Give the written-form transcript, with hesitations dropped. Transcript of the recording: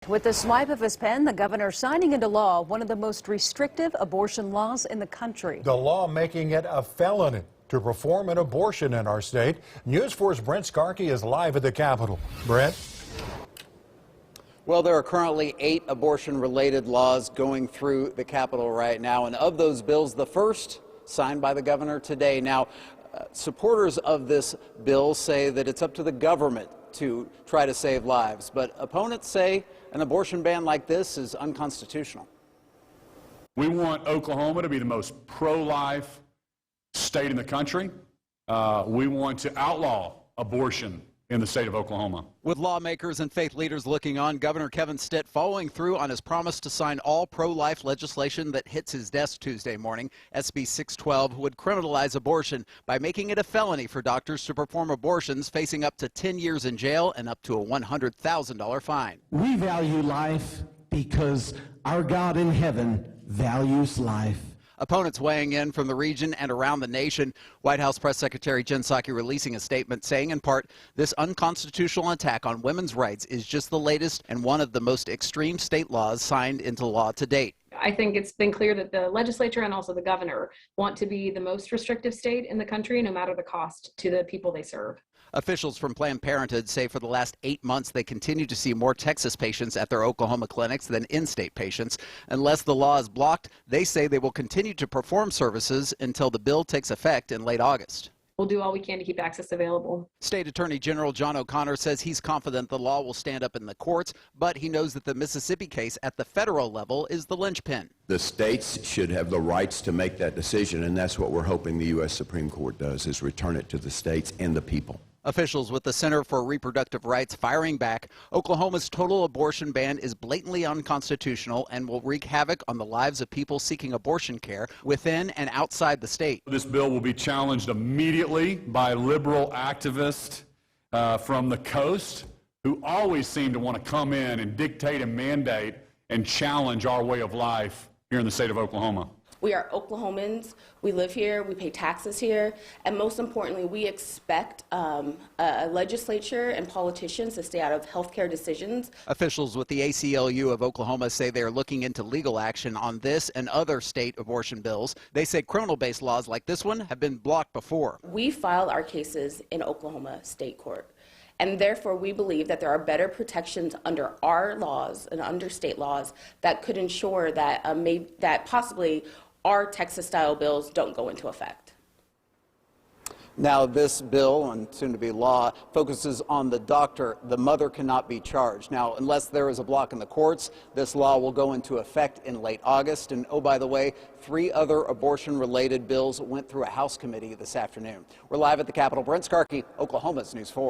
With the swipe of his pen, the governor signing into law one of the most restrictive abortion laws in the country. The law making it a felony to perform an abortion in our state. News 4's Brent Skarkey is live at the Capitol. Brent? Well, there are currently 8 abortion-related laws going through the Capitol right now, and of those bills, the first signed by the governor today. Now, supporters of this bill say that it's up to the government to try to save lives, but opponents say an abortion ban like this is unconstitutional. We want Oklahoma to be the most pro-life state in the country. We want to outlaw abortion in the state of Oklahoma. With lawmakers and faith leaders looking on, Governor Kevin Stitt following through on his promise to sign all pro-life legislation that hits his desk Tuesday morning. SB 612 would criminalize abortion by making it a felony for doctors to perform abortions, facing up to 10 years in jail and up to a $100,000 fine. We value life because our God in heaven values life. Opponents weighing in from the region and around the nation. White House Press Secretary Jen Psaki releasing a statement saying, in part, this unconstitutional attack on women's rights is just the latest and one of the most extreme state laws signed into law to date. I think it's been clear that the legislature and also the governor want to be the most restrictive state in the country, no matter the cost to the people they serve. Officials from Planned Parenthood say for the last 8 months they continue to see more Texas patients at their Oklahoma clinics than in-state patients. Unless the law is blocked, they say they will continue to perform services until the bill takes effect in late August. We'll do all we can to keep access available. State Attorney General John O'Connor says he's confident the law will stand up in the courts, but he knows that the Mississippi case at the federal level is the linchpin. The states should have the rights to make that decision, and that's what we're hoping the U.S. Supreme Court does, is return it to the states and the people. Officials with the Center for Reproductive Rights firing back. Oklahoma's total abortion ban is blatantly unconstitutional and will wreak havoc on the lives of people seeking abortion care within and outside the state. This bill will be challenged immediately by liberal activists from the coast who always seem to want to come in and dictate and mandate and challenge our way of life here in the state of Oklahoma. We are Oklahomans, we live here, we pay taxes here, and most importantly, we expect a legislature and politicians to stay out of healthcare decisions. Officials with the ACLU of Oklahoma say they are looking into legal action on this and other state abortion bills. They say criminal-based laws like this one have been blocked before. We file our cases in Oklahoma State Court. And therefore, we believe that there are better protections under our laws and under state laws that could ensure that that possibly our Texas-style bills don't go into effect. Now, this bill, and soon to be law, focuses on the doctor. The mother cannot be charged. Now, unless there is a block in the courts, this law will go into effect in late August. And oh, by the way, 3 other abortion-related bills went through a House committee this afternoon. We're live at the Capitol. Brent Skarkey, Oklahoma's News 4.